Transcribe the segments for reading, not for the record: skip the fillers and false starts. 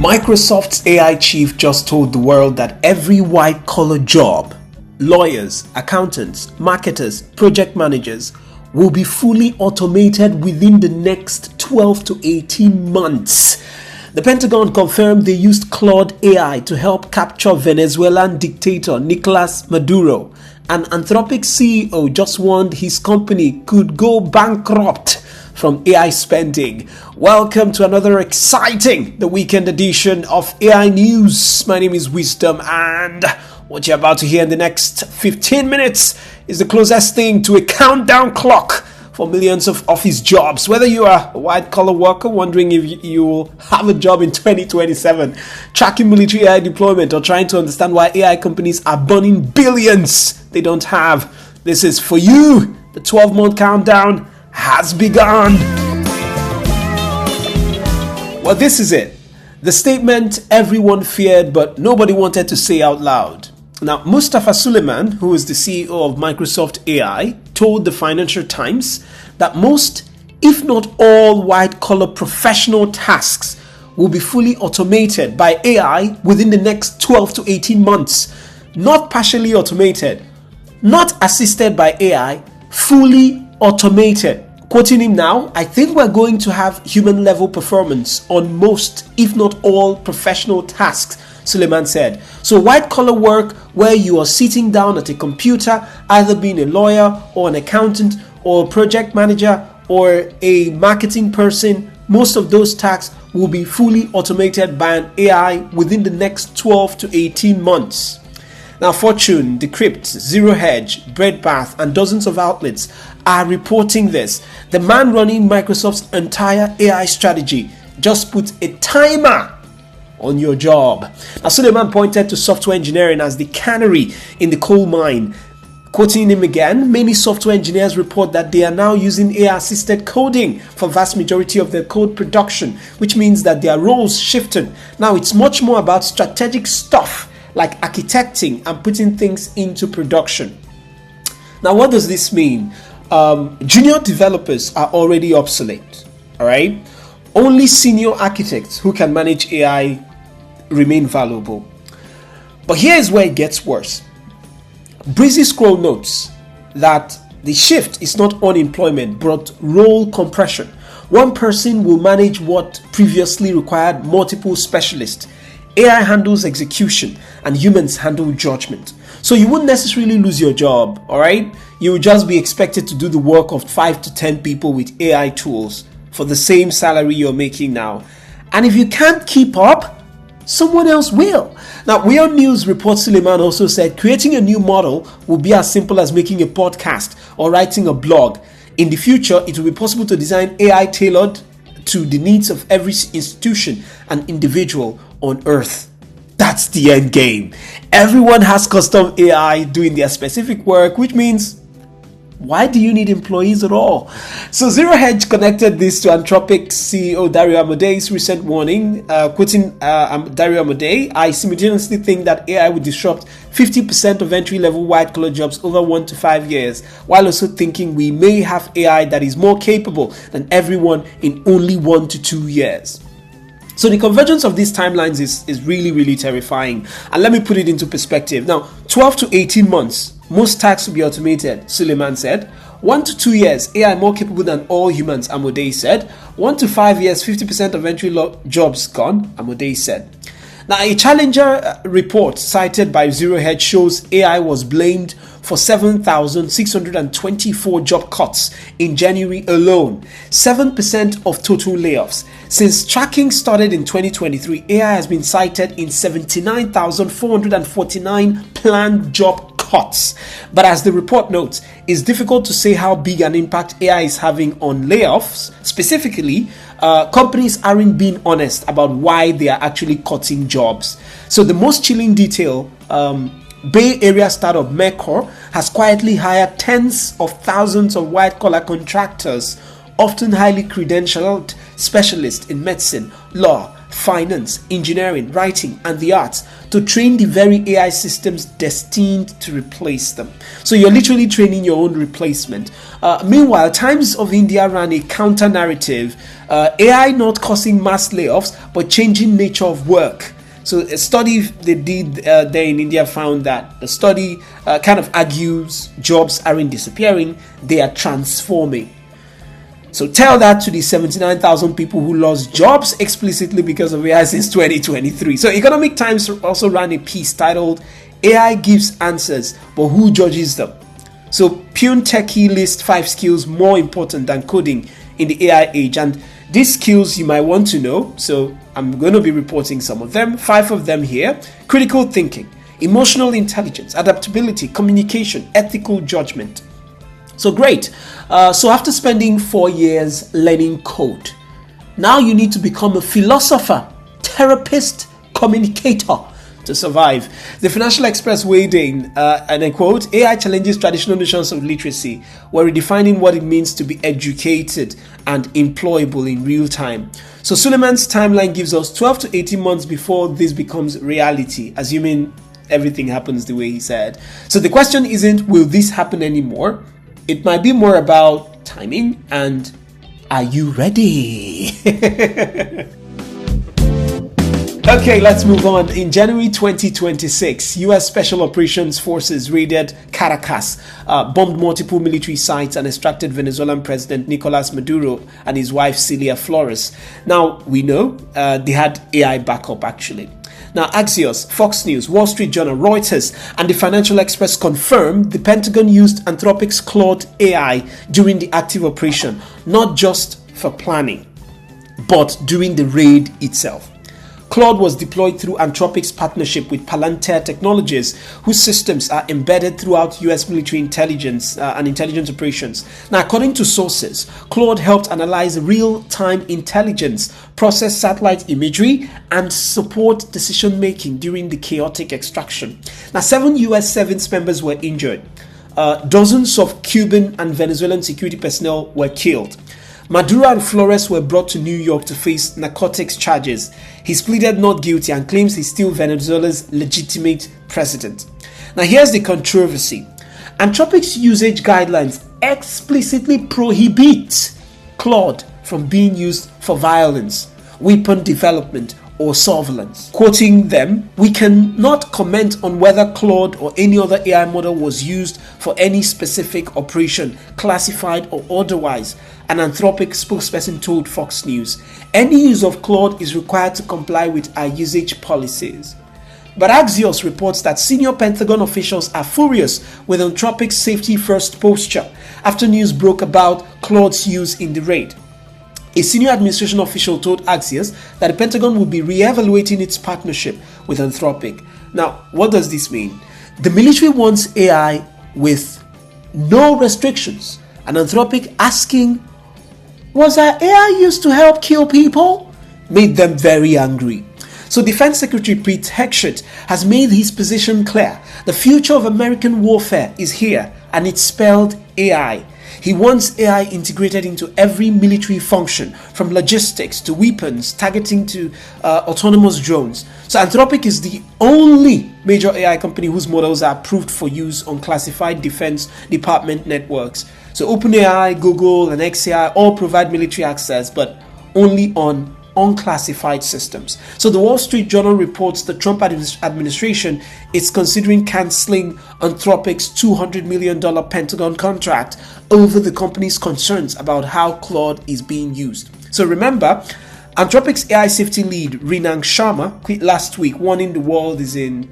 Microsoft's AI chief just told the world that every white-collar job, lawyers, accountants, marketers, project managers, will be fully automated within the next 12 to 18 months. The Pentagon confirmed they used Claude AI to help capture Venezuelan dictator Nicolas Maduro. An Anthropic CEO just warned his company could go bankrupt from AI spending. Welcome to another exciting, the weekend edition of AI News. My name is Wisdom, and what you're about to hear in the next 15 minutes is the closest thing to a countdown clock for millions of office jobs. Whether you are a white-collar worker wondering if you will have a job in 2027, tracking military AI deployment, or trying to understand why AI companies are burning billions they don't have, this is for you. The 12-month countdown has begun. Well, this is it. The statement everyone feared but nobody wanted to say out loud. Now, Mustafa Suleyman, who is the CEO of Microsoft AI, told the Financial Times that most, if not all, white-collar professional tasks will be fully automated by AI within the next 12 to 18 months. Not partially automated, not assisted by AI, fully automated. Quoting him now, "I think we're going to have human-level performance on most, if not all, professional tasks," Suleiman said. So white-collar work where you are sitting down at a computer, either being a lawyer or an accountant or a project manager or a marketing person, most of those tasks will be fully automated by an AI within the next 12 to 18 months. Now, Fortune, Decrypt, Zero Hedge, Breadpath, and dozens of outlets are reporting this. The man running Microsoft's entire AI strategy just put a timer on your job. Now, Suleiman pointed to software engineering as the canary in the coal mine. Quoting him again, many software engineers report that they are now using AI-assisted coding for vast majority of their code production, which means that their roles shifted. Now, it's much more about strategic stuff like architecting and putting things into production. Now, what does this mean? Junior developers are already obsolete, all right? Only senior architects who can manage AI remain valuable. But here's where it gets worse. Breezy Scroll notes that the shift is not unemployment, but role compression. One person will manage what previously required multiple specialists. AI handles execution and humans handle judgment. So you wouldn't necessarily lose your job, all right? You would just be expected to do the work of 5 to 10 people with AI tools for the same salary you're making now. And if you can't keep up, someone else will. Now, Weird News report Suleiman also said creating a new model will be as simple as making a podcast or writing a blog. In the future, it will be possible to design AI tailored to the needs of every institution and individual on Earth. That's the end game. Everyone has custom AI doing their specific work, which means why do you need employees at all? So Zero Hedge connected this to Anthropic CEO Dario Amodei's recent warning, quoting Dario Amodei, "I simultaneously think that AI will disrupt 50% of entry-level white-collar jobs over 1 to 5 years, while also thinking we may have AI that is more capable than everyone in only 1 to 2 years." So the convergence of these timelines is really, really terrifying. And let me put it into perspective. Now, 12 to 18 months, most tasks will be automated, Suleiman said. 1 to 2 years, AI more capable than all humans, Amodei said. 1 to 5 years, 50% of entry jobs gone, Amodei said. Now, a Challenger report cited by Zero Hedge shows AI was blamed for 7,624 job cuts in January alone, 7% of total layoffs. Since tracking started in 2023, AI has been cited in 79,449 planned job cuts. But as the report notes, it's difficult to say how big an impact AI is having on layoffs. Specifically, companies aren't being honest about why they are actually cutting jobs. So the most chilling detail, Bay Area startup Mercor has quietly hired tens of thousands of white-collar contractors, often highly credentialed specialists in medicine, law, finance, engineering, writing, and the arts to train the very AI systems destined to replace them. So you're literally training your own replacement. Meanwhile, Times of India ran a counter narrative AI not causing mass layoffs, but changing nature of work. So a study they did there in India found that the study kind of argues jobs aren't disappearing, they are transforming. So tell that to the 79,000 people who lost jobs explicitly because of AI since 2023. So Economic Times also ran a piece titled AI Gives Answers, but Who Judges Them? So Pune Techie lists 5 skills more important than coding in the AI age. And these skills you might want to know. So I'm going to be reporting some of them, 5 of them here. Critical thinking, emotional intelligence, adaptability, communication, ethical judgment. So great. So after spending 4 years learning code, now you need to become a philosopher, therapist, communicator to survive. The Financial Express weighed in, and I quote, AI challenges traditional notions of literacy. We're redefining what it means to be educated and employable in real time. So Suleiman's timeline gives us 12 to 18 months before this becomes reality, assuming everything happens the way he said. So the question isn't, will this happen anymore? It might be more about timing and are you ready? Okay, let's move on. In January 2026, U.S. Special Operations Forces raided Caracas, bombed multiple military sites, and extracted Venezuelan President Nicolas Maduro and his wife Celia Flores. Now, we know they had AI backup actually. Now, Axios, Fox News, Wall Street Journal, Reuters, and the Financial Express confirmed the Pentagon used Anthropic's Claude AI during the active operation, not just for planning, but during the raid itself. Claude was deployed through Anthropic's partnership with Palantir Technologies, whose systems are embedded throughout U.S. military intelligence and intelligence operations. Now, according to sources, Claude helped analyze real-time intelligence, process satellite imagery, and support decision-making during the chaotic extraction. Now, 7 U.S. service members were injured. Dozens of Cuban and Venezuelan security personnel were killed. Maduro and Flores were brought to New York to face narcotics charges. He's pleaded not guilty and claims he's still Venezuela's legitimate president. Now here's the controversy. Anthropic's usage guidelines explicitly prohibit Claude from being used for violence, weapon development, or surveillance. Quoting them, "We cannot comment on whether Claude or any other AI model was used for any specific operation, classified or otherwise," an Anthropic spokesperson told Fox News. "Any use of Claude is required to comply with our usage policies." But Axios reports that senior Pentagon officials are furious with Anthropic's safety-first posture after news broke about Claude's use in the raid. A senior administration official told Axios that the Pentagon will be re-evaluating its partnership with Anthropic. Now, what does this mean? The military wants AI with no restrictions, and Anthropic asking, "Was our AI used to help kill people?" made them very angry. So Defense Secretary Pete Hegseth has made his position clear. The future of American warfare is here, and it's spelled AI. He wants AI integrated into every military function, from logistics to weapons, targeting to autonomous drones. So Anthropic is the only major AI company whose models are approved for use on classified Defense Department networks. So OpenAI, Google, and XAI all provide military access, but only on unclassified systems. So the Wall Street Journal reports the Trump administration is considering canceling Anthropic's $200 million Pentagon contract over the company's concerns about how Claude is being used. So remember, Anthropic's AI safety lead, Rinang Sharma, quit last week, warning the world is in,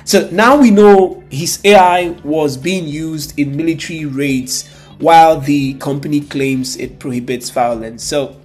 So now we know his AI was being used in military raids while the company claims it prohibits violence. So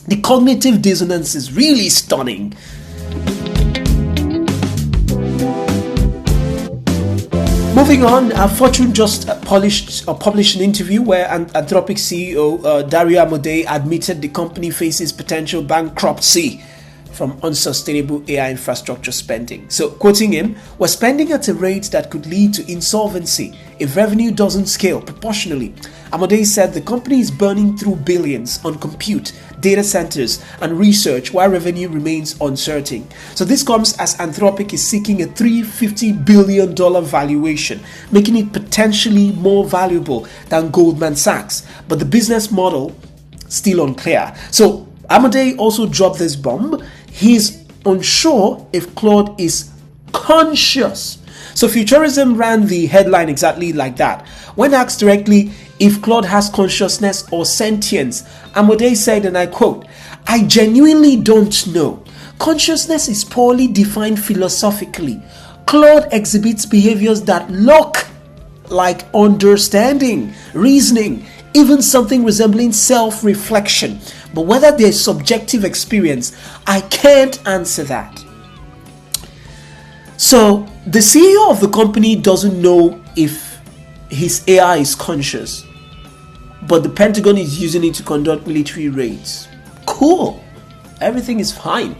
the cognitive dissonance is really stunning. Moving on, Fortune just published an interview where Anthropic CEO Dario Amodei admitted the company faces potential bankruptcy from unsustainable AI infrastructure spending. So, quoting him, "We're spending at a rate that could lead to insolvency if revenue doesn't scale proportionally." Amodei said the company is burning through billions on compute, data centers, and research while revenue remains uncertain. So this comes as Anthropic is seeking a $350 billion valuation, making it potentially more valuable than Goldman Sachs. But the business model still unclear. So Amade also dropped this bomb. He's unsure if Claude is conscious. So Futurism ran the headline exactly like that. When asked directly if Claude has consciousness or sentience, Amade said, and I quote, "I genuinely don't know. Consciousness is poorly defined philosophically. Claude exhibits behaviors that look like understanding, reasoning, even something resembling self-reflection. But whether there's subjective experience, I can't answer that." So the CEO of the company doesn't know if his AI is conscious, but the Pentagon is using it to conduct military raids. Cool. Everything is fine.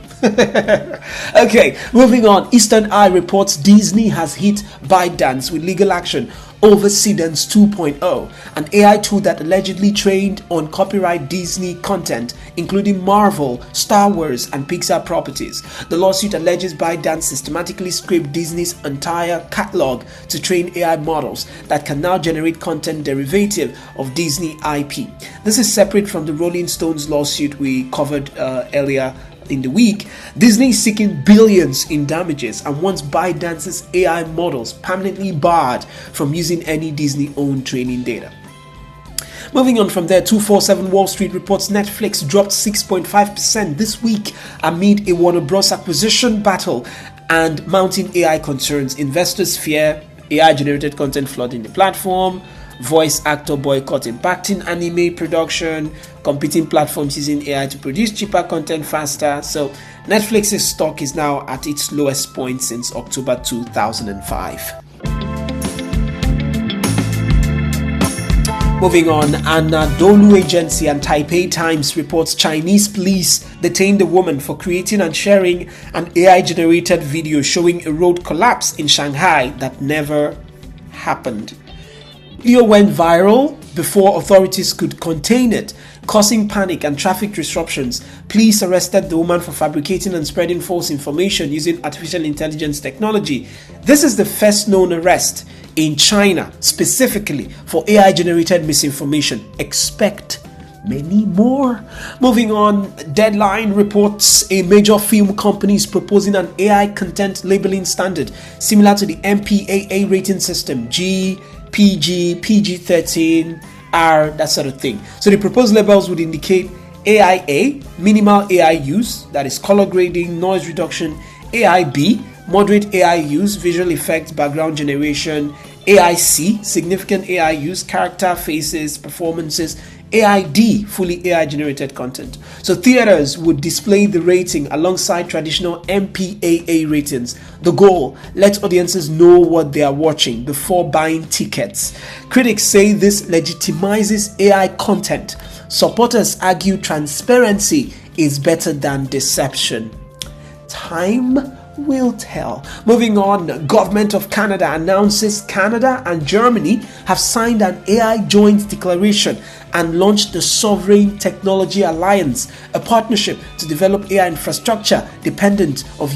Okay, moving on. Eastern Eye reports Disney has hit ByteDance with legal action over Seedance 2.0, an AI tool that allegedly trained on copyright Disney content, including Marvel, Star Wars, and Pixar properties. The lawsuit alleges ByteDance systematically scraped Disney's entire catalog to train AI models that can now generate content derivative of Disney IP. This is separate from the Rolling Stones lawsuit we covered earlier in the week. Disney is seeking billions in damages and wants ByteDance's AI models permanently barred from using any Disney-owned training data. Moving on from there, 247 Wall Street reports Netflix dropped 6.5% this week amid a Warner Bros. Acquisition battle and mounting AI concerns. Investors fear AI-generated content flooding the platform, voice actor boycott impacting anime production, competing platforms using AI to produce cheaper content faster. So Netflix's stock is now at its lowest point since October 2005. Moving on, Anadolu Agency and Taipei Times reports Chinese police detained a woman for creating and sharing an AI-generated video showing a road collapse in Shanghai that never happened. Video went viral before authorities could contain it, causing panic and traffic disruptions. Police arrested the woman for fabricating and spreading false information using artificial intelligence technology. This is the first known arrest in China, specifically for AI-generated misinformation. Expect many more. Moving on, Deadline reports a major film company is proposing an AI content labeling standard similar to the MPAA rating system, G, PG, PG-13, R, that sort of thing. So the proposed labels would indicate AIA, minimal AI use, that is color grading, noise reduction; AIB, moderate AI use, visual effects, background generation; AIC, significant AI use, character, faces, performances; AID, fully AI generated content. So theaters would display the rating alongside traditional MPAA ratings. The goal, let audiences know what they are watching before buying tickets. Critics say this legitimizes AI content. Supporters argue transparency is better than deception. Time will tell. Moving on, Government of Canada announces Canada and Germany have signed an AI joint declaration and launched the Sovereign Technology Alliance, a partnership to develop AI infrastructure independent of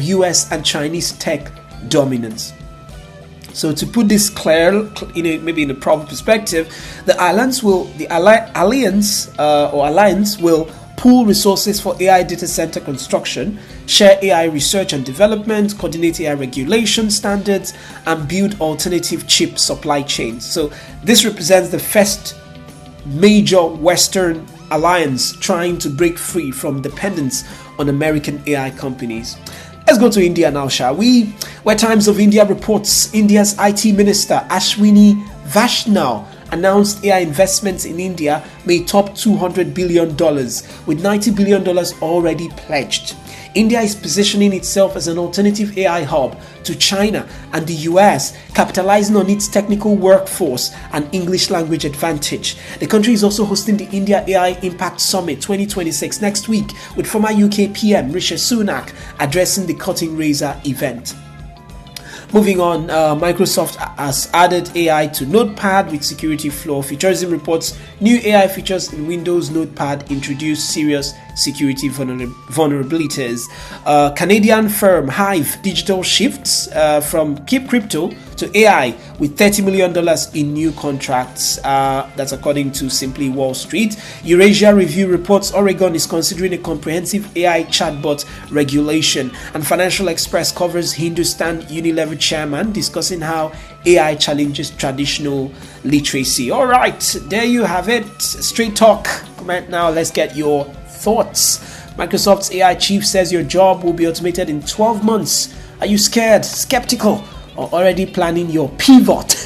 US and Chinese tech dominance. So to put this clear, maybe in a proper perspective, the alliance will pool resources for AI data center construction, share AI research and development, coordinate AI regulation standards, and build alternative chip supply chains. So this represents the first major Western alliance trying to break free from dependence on American AI companies. Let's go to India now, shall we? Where Times of India reports India's IT Minister Ashwini Vaishnaw announced AI investments in India may top $200 billion, with $90 billion already pledged. India is positioning itself as an alternative AI hub to China and the US, capitalizing on its technical workforce and English language advantage. The country is also hosting the India AI Impact Summit 2026 next week, with former UK PM Rishi Sunak addressing the Cutting Razor event. Moving on, Microsoft has added AI to Notepad with security flaw. Futurism reports new AI features in Windows Notepad introduce serious security vulnerabilities. Canadian firm Hive Digital shifts from keep crypto to to AI with $30 million in new contracts. That's according to Simply Wall Street. Eurasia Review reports Oregon is considering a comprehensive AI chatbot regulation. And Financial Express covers Hindustan Unilever chairman discussing how AI challenges traditional literacy. All right, there you have it. Straight talk. Comment now. Let's get your thoughts. Microsoft's AI chief says your job will be automated in 12 months. Are you scared, skeptical, or already planning your pivot?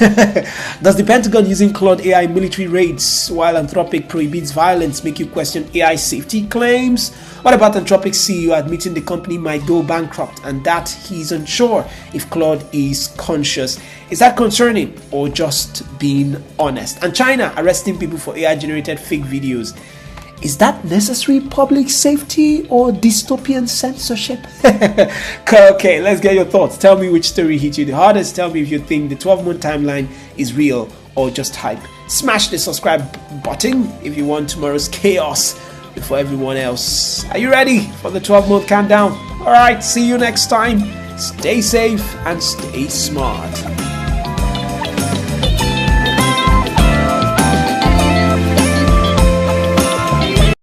Does the Pentagon using Claude AI military raids while Anthropic prohibits violence make you question AI safety claims? What about Anthropic CEO admitting the company might go bankrupt and that he's unsure if Claude is conscious? Is that concerning or just being honest? And China arresting people for AI-generated fake videos. Is that necessary public safety or dystopian censorship? Okay, let's get your thoughts. Tell me which story hit you the hardest. Tell me if you think the 12-month timeline is real or just hype. Smash the subscribe button if you want tomorrow's chaos before everyone else. Are you ready for the 12-month countdown? All right, see you next time. Stay safe and stay smart.